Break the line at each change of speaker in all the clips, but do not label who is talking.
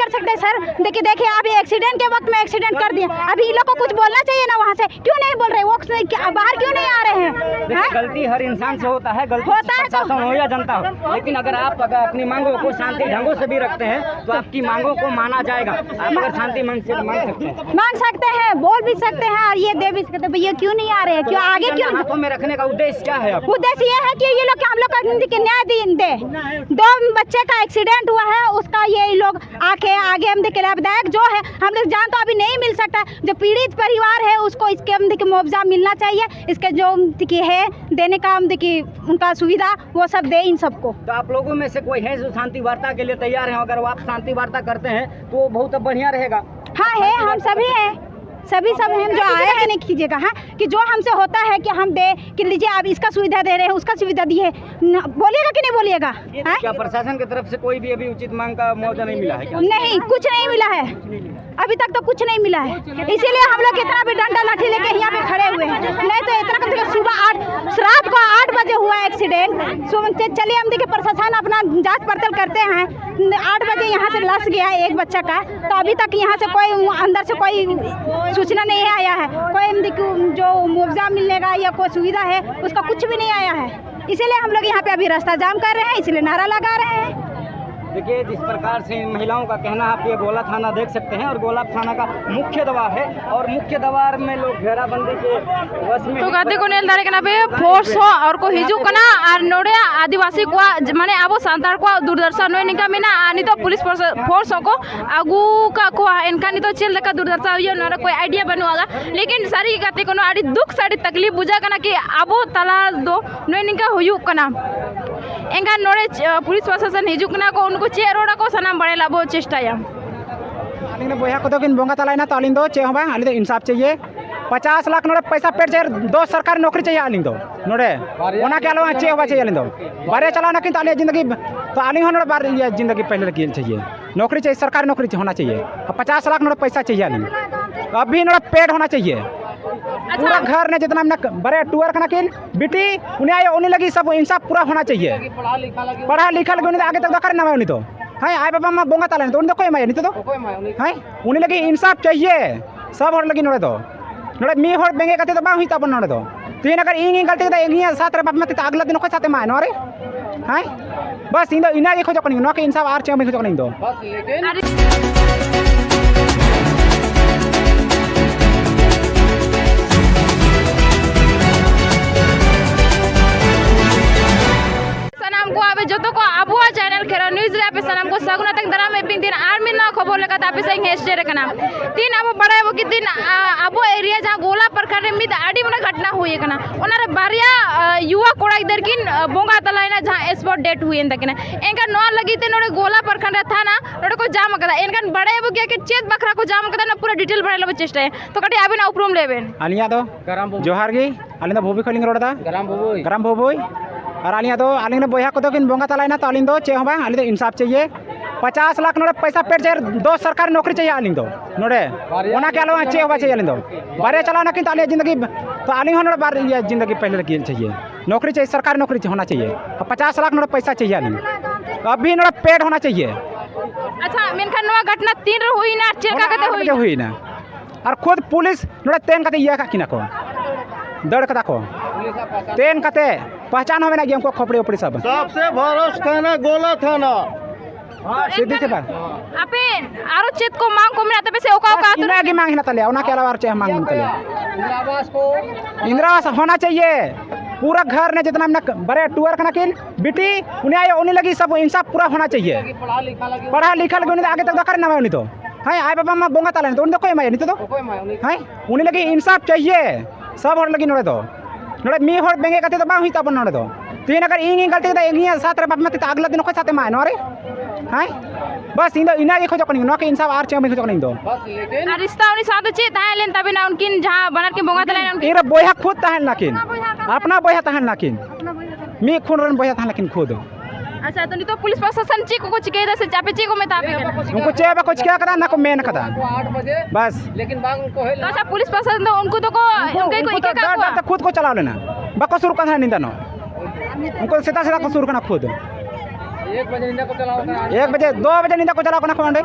कर सकते सर? देखिए अभी एक्सीडेंट के वक्त में एक्सीडेंट कर दिया, अभी इन लोग को कुछ बोलना चाहिए ना वहाँ से, क्यों नहीं बोल रहे? वो बाहर क्यों नहीं आ रहे हैं?
गलती हर इंसान से होता है, गलती प्रशासन हो या जनता हो, लेकिन अगर आप अपनी मांगों को शांति ढंगों से भी रखते हैं तो आपकी मांगों को माना जाएगा। आप अगर शांति मांग सकते हैं, बोल भी सकते हैं और ये दे भी सकते हैं। भैया क्यों नहीं आ रहे हैं? क्यों आगे क्यों हाथों में रखने का उद्देश्य क्या है? उद्देश्य ये है कि ये लोग हम लोग का न्याय दे। 2 बच्चे का एक्सीडेंट हुआ है, उसका ये लोग आके आगे हम देखिए लाभदायक जो है हम लोग जान तो अभी नहीं मिल सकता। जो पीड़ित परिवार है उसको इसके हम देखिए मुआवजा मिलना चाहिए, इसके जो देखिए है देने का हम देखिए उनका सुविधा वो सब दे इन सबको। तो आप लोगों में से कोई है जो शांति वार्ता के लिए तैयार है? अगर आप शांति वार्ता करते हैं तो बहुत बढ़िया रहेगा। हाँ है, हम सभी हैं, सभी सब हम जो आए हैं नहीं कीजिएगा। हाँ कि जो हमसे होता है कि हम दे कि लीजिए आप इसका सुविधा दे रहे हैं, उसका सुविधा दी है, बोलिएगा कि नहीं बोलिएगा? क्या प्रशासन की तरफ से कोई भी अभी उचित मांग का मुआवजा नहीं मिला है क्या? नहीं, कुछ नहीं मिला है, अभी तक तो कुछ नहीं मिला है। इसीलिए हम लोग इतना भी डंडा लाठी लेके यहाँ पे खड़े हुए हैं। नहीं तो इतना कम से कम सुबह रात को 8 बजे हुआ एक्सीडेंट। चलिए हम देखिए प्रशासन अपना जांच पड़ताल करते हैं। 8 बजे यहाँ से लस गया है एक बच्चा का, तो अभी तक यहाँ से कोई अंदर से कोई सूचना नहीं आया है, कोई जो मुआवजा मिलेगा या कोई सुविधा है उसका कुछ भी नहीं आया है। इसीलिए हम लोग यहाँ पे अभी रास्ता जाम कर रहे हैं, इसीलिए नारा लगा रहे हैं। देखिए जिस प्रकार से इन महिलाओं का कहना है, आप ये गोला थाना देख सकते हैं और गोला थाना का मुख्य द्वार है और मुख्य द्वार में लोग घेराबंदी के वश में तो गाते को नेल दारे कना बे फोर्स हो और को हिजू कना और नोडे आदिवासी को माने आबो सांतार को दूरदर्शन नो निका मिना आनी तो पुलिस फोर्स को आगू का को इनका नहीं तो चल लका दूरदर्शन यो नोडे कोई आइडिया बनवागा। लेकिन सारी गाते को आड़ी दुख सारी तकलीफ बुझा कना कि आबो तला दो नो निका हुयू कना एंगा नोडे पुलिस प्रशासन हिजू कना को उनको चे रोड़ा को सनाम बड़े लाभो चेष्टाया।
अलिंग बोया को किन बोंगा तलाइना तो अलिंग दो चे हो बांग अलिंग इंसाफ चाहिए। 50 लाख नोड़े पैसा पेट चाहिए, 2 सरकारी नौकरी चाहिए अलिंग दो नोड़े ओना के अलावा चे होबा चाहिए अलिंग दो बारे चलाना किन तो अलिंग जिंदगी तो अलिंग हो नोड़े बार ये जिंदगी पहले की चाहिए, नौकरी चाहिए, सरकारी नौकरी होना चाहिए। 50 लाख नोड़े पैसा चाहिए अलिंग, अभी नोड़े पेट होना चाहिए पूरा घर ने जितना बड़े टूअर का किन बेटी उन्हें उन्हें लगी सब इंसाफ पूरा होना चाहिए। पढ़ा लिखा लगे उन्हें आगे तक दखा ना उन्हें तो है आए बाबा माँ बोंगा ताला तो उन्हें कोई माया नहीं तो है उन्हें लगी इंसाफ चाहिए सब और लगी नोड़े तो नोड़े मी होड़ बेंगे कते तो बांग हुई तब नोड़े तो तीन अगर इंग गलती तो इंग साथ रे बाप मत अगला दिन को साथे माय नोरे है बस इन इना के खोज कनी नो के इंसाफ आर चे में खोज कनी दो बस लेकिन
जो तो को अबुआ चैनल खेरा न्यूज रे पे सनम को सगुना तक दरा में पिन दिन आर्मी ना खबर लगा तापे से हेस्टे रे कना तीन अब बड़ा वो कि दिन अबो एरिया जहां गोला प्रखंड में मिद आडी मन घटना हुई कना ओना रे बारिया युवा कोड़ा इधर किन बोंगा तलाइना जहां स्पॉट डेट हुई एन तकना एनका नो लगी ते नोडे गोला प्रखंड था ना नोडे को जाम कदा एनका बड़ा वो के चेत बखरा को जाम कदा ना पूरा डिटेल बड़ा लो चेष्टा है तो कटी आबे ना उपरूम लेबेन
अलिया दो जोहार गी अलिन भोबी खलिंग रोडा गरम भोबोई और अलिया दो अलिंग ने बोया को तो किन बोंगा तलाइना तो अलिंग दो चे हो बांग अलिंग इंसाफ चाहिए। 50 लाख नोड़े पैसा पेट चाहिए, 2 सरकारी नौकरी चाहिए अलिंग दो नोड़े ओना के अलावा चे होबा चाहिए अलिंग दो बारे चलाना किन तो अलिंग जिंदगी तो अलिंग हो नोड़े बार ये जिंदगी पहले की चाहिए, नौकरी चाहिए, सरकारी नौकरी होना चाहिए। 50 लाख नोड़े पैसा चाहिए अलिंग अभी नोड़े पेट होना चाहिए।
अच्छा मेनखा नवा घटना 3 हुई ना चेका कते
हुई ना और खुद पुलिस नोड़े तेन कते ये का किना को दड़ कदा को तेन कते पहचान होवे ना कि हमको खोपड़ी उपड़ी सब
सबसे भरोस थाना गोला थाना
सीधी से बात
आपे आरो चेत को मांग को मिला तबे से ओका ओका
तो की मांग ना तले ओना के अलावा चाहे मांग तले इंदिरावास होना चाहिए पूरा घर ने जितना बड़े टूअर का किन बेटी उन्हें लगी सब इंसाफ पूरा होना चाहिए। पढ़ा लिखा लगे उन्हें आगे तक दखा ना उन्हें तो है आए बाबा माँ बोंगा ताला तो उन्हें कोई माया नहीं तो है उन्हें लगी इंसाफ चाहिए सब और लगी नोड़े तो नोड़े मी होड़ बेंगे कते तो बांग हुई तब नोड़े तो तीन अगर इंग गलती तो इंग साथ रे बाप मत अगला दिन को साथे माय नोरे है बस इन इना के खोज कनी नो के इंसाफ आर चे में खोज कनी दो बस लेकिन
रिश्ता उनी साथ चे ताहे लेन तबे ना उनकिन जहां बनर के बोंगा तले उनकिन
इरा बोया खुद ताहन लाकिन अपना बोया ताहन लाकिन मी खून रन बोया ताहन लाकिन खुद।
अच्छा तो नहीं तो पुलिस प्रशासन ची को कुछ कह दे से चापे ची को में तापे
उनको चे बा कुछ क्या करा ना को मेन कदा
8 बजे
बस
लेकिन बांग उनको है
तो अच्छा पुलिस प्रशासन तो उनको तो को उनके को एक का
खुद को चला लेना बा कसूर का निंदा नो उनको सीधा सीधा कसूर करना खुद
1 बजे नींदा को चलाओ
1 बजे 2 बजे नींदा को चलाओ कना कोंडे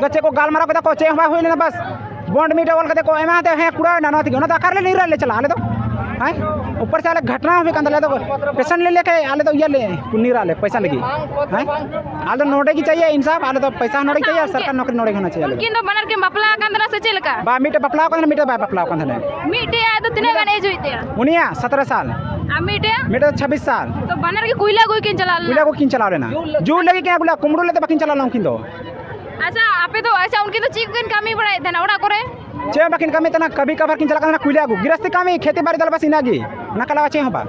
गच्चे को गाल मारा को देखो चे हवा होई ना बस बॉन्ड मीटर वाल के देखो एमा ते है कूड़ा ना थी ना कर ले नहीं रहे चला ले तो हैं ऊपर से आले घटना भी कंद ले तो पेशेंट ले लेके आले तो ये ले नहीं रहा ले पैसा लगी हैं आले नोटे की चाहिए इंसाफ आले तो पैसा नोटे चाहिए सरकार नौकरी नोटे होना चाहिए
किन तो बनर के बपला कंदरा से चलका
बा मीटे बपला को मीटे बा बपला को ने
मीटे आ तो तिने गने जुइते
मुनिया 17 साल
आ मीटे
मीटे 26 साल
तो बनर के कुइला कोई किन चला
कुइला को किन चला लेना जूड़ लगी क्या गुला कुमड़ू ले तो बकिन चला लऊं किन दो
अच्छा आपे तो अच्छा उनकी तो चीफ किन कमी पड़े थे ना ओड़ा करे
चे बकिन कमी तना कभी कभार किन चला करना कुइला को गिरस्ती कमी खेती बाड़ी दल बस इनागी ना कलावा चे हबा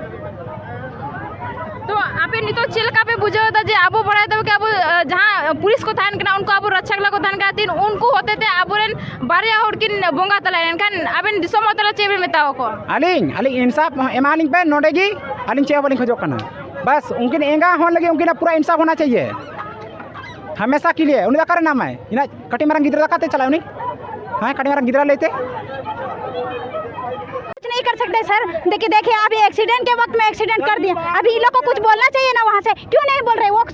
तो आपे नहीं तो चिलका पे बुझे होता जे आबो पड़े तो क्या जहां पुलिस को थान के उनको आबो रक्षक ला को थान का तीन उनको होते थे आबोरेन बारिया और किन बोंगा तलायन खान अबेन दिसोम तला चेबे मेताओ को
अलिंग इंसाफ एमालिंग पे नोडेगी अलिंग चे बलिंग खोजो करना बस उनकिन एंगा होने लगे उनकिन पूरा इंसाफ होना चाहिए हमेशा के लिए उन्हें करे नाम है इना कटी मारंग गिदरा काते चलाओ नहीं हाँ कटी मारंग गिदरा लेते
कुछ नहीं कर सकते सर देखिए अभी एक्सीडेंट के वक्त में एक्सीडेंट कर दिया अभी इन लोग को कुछ बोलना चाहिए ना वहाँ से क्यों नहीं बोल रहे वो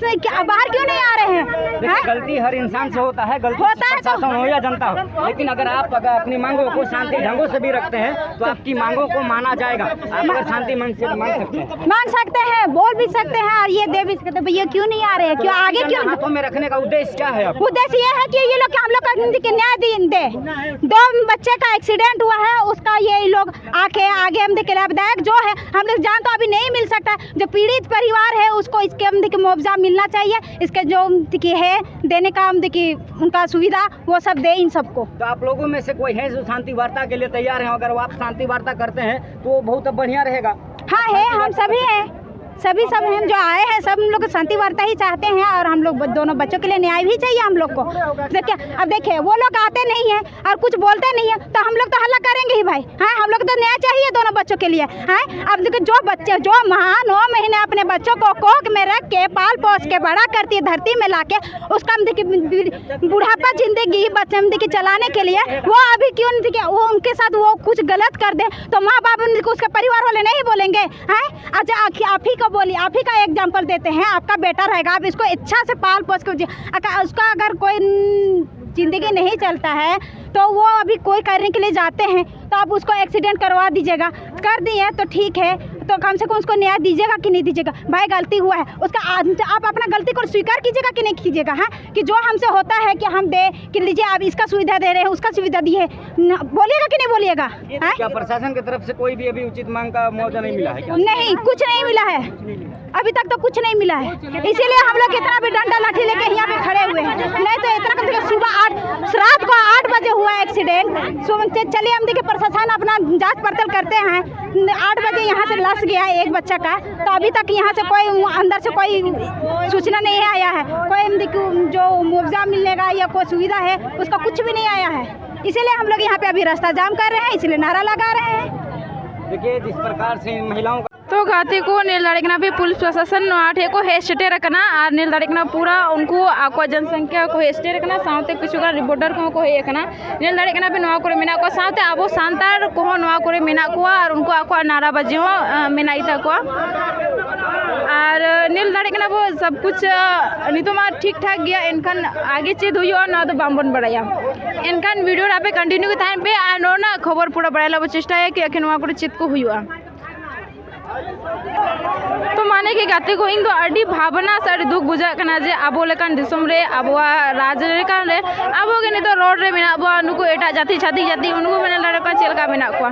बाहर क्यों नहीं आ रहे हैं
गलती हर इंसान से होता है गलती
होता है तो
प्रशासन हो या जनता हो लेकिन अगर आप अपनी मांगों को शांति ढंगों से भी रखते हैं तो आपकी मांगों को माना जाएगा आप अगर शांति
मांग सकते हैं बोल भी सकते हैं और ये दे भी सकते हैं भैया क्यों नहीं आ रहे हैं क्यों आगे क्यों
हाथों में रखने का उद्देश्य क्या है
उद्देश्य ये है कि ये लोग हम लोग का न्याय दे 2 बच्चे का एक्सीडेंट हुआ है उसका ये लोग आके आगे हम देखिए लाभदायक जो है हम लोग जान तो अभी नहीं मिल सकता जो पीड़ित परिवार है उसको इसके हम देखिए मुआवजा मिलना चाहिए इसके जो देखिए है देने का हम देखिए उनका सुविधा वो सब दे इन सबको।
तो आप लोगों में से कोई है जो शांति वार्ता के लिए तैयार है अगर वो आप शांति वार्ता करते हैं तो वो बहुत बढ़िया रहेगा।
हाँ है हम सभी हैं सब हैं जो आए हैं सब हम लोग शांति वार्ता ही चाहते हैं और हम लोग दोनों बच्चों के लिए न्याय भी चाहिए हम लोग को। अब देखिए वो लोग आते नहीं हैं और कुछ बोलते नहीं है तो हम लोग तो हल्ला करेंगे ही भाई। हाँ हम लोग तो न्याय चाहिए दोनों बच्चों के लिए। हाँ अब देखिए जो बच्चे जो माँ 9 महीने अपने बच्चों को कोख में रख के पाल पोस के बड़ा करती है धरती में ला के उसका हम देखिए बुढ़ापा जिंदगी बच्चे हम देखिए चलाने के लिए वो अभी क्यों नहीं देखिए वो उनके साथ वो कुछ गलत कर दे तो माँ बाप उसके परिवार वाले नहीं बोलेंगे। हाँ अच्छा आप ही को बोलिए आप ही का एग्जाम्पल देते हैं आपका बेटा रहेगा आप इसको इच्छा से पाल पोस के उसका अगर कोई ज़िंदगी नहीं चलता है तो वो अभी कोई करने के लिए जाते हैं तो आप उसको एक्सीडेंट करवा दीजिएगा कर दिए तो ठीक है तो कम से कम उसको न्याय दीजिएगा कि नहीं दीजिएगा। भाई गलती हुआ है उसका आप अपना गलती को स्वीकार कीजिएगा कि नहीं कीजिएगा। हाँ कि जो हमसे होता है कि हम दे कि लीजिए आप इसका सुविधा दे रहे हैं उसका सुविधा दिए बोलिएगा कि नहीं बोलिएगा।
क्या प्रशासन की तरफ से कोई भी अभी उचित मांग का मुआवजा नहीं मिला है क्या?
नहीं कुछ नहीं मिला है अभी तक तो कुछ नहीं मिला है इसीलिए हम लोग इतना भी डंडा लाठी लेके यहाँ पे खड़े हुए हैं। नहीं तो इतना कम से कम सुबह रात को 8 बजे हुआ एक्सीडेंट चलिए हम देखिए प्रशासन अपना जांच पड़ताल करते हैं 8 बजे यहाँ से लस गया है एक बच्चा का तो अभी तक यहाँ से कोई अंदर से कोई सूचना नहीं आया है कोई जो मुआवजा मिलेगा या कोई सुविधा है उसका कुछ भी नहीं आया है इसीलिए हम लोग यहाँ पे अभी रास्ता जाम कर रहे हैं इसलिए नारा लगा रहे हैं।
देखिए जिस प्रकार से महिलाओं का
तो गाती को नील दाड़िकना भी पुलिस प्रशासन आठे को हेस्टे रखना और नील दाड़िकना पूरा उनको आको जनसंख्या को हेस्टे रखना साथ कुछ रिपोर्टर को हेकना नील दाड़िकना भी नवा करे मेना को साथ अब सानतार को नवा करे मेना को और उनको आको नारा बाजी मेनाई को और नील दाड़िकना वो सब कुछ नितोमा ठीक ठाक गया इनखान आगे चेद हुआ ना तो बामबन बढ़ाया इनखान वीडियो आपे कंटिन्यू के थान पे और ना खबर पूरा बढ़ाला चेष्टा है कि आखिर नवा करे चेद को हुआ तो माने कि गाते को इन अड़ी भावना से दुख बुझा जे आबो लेकान दिसम रे आबो राज लेकान रे आबो के तो रोड रे मेना आबो नुको एटा जाति छाती जाति उनको मेना लड़े का चेलका मेना को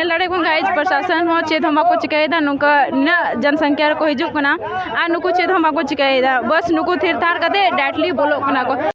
लड़े को गाइज प्रशासन हो चेत हम को चिकायदा नुका न जनसंख्या को हिजुक कना आ नुको चेत हम को चिकायदा बस नुको थिर थार कते डायरेक्टली बोलो कना को।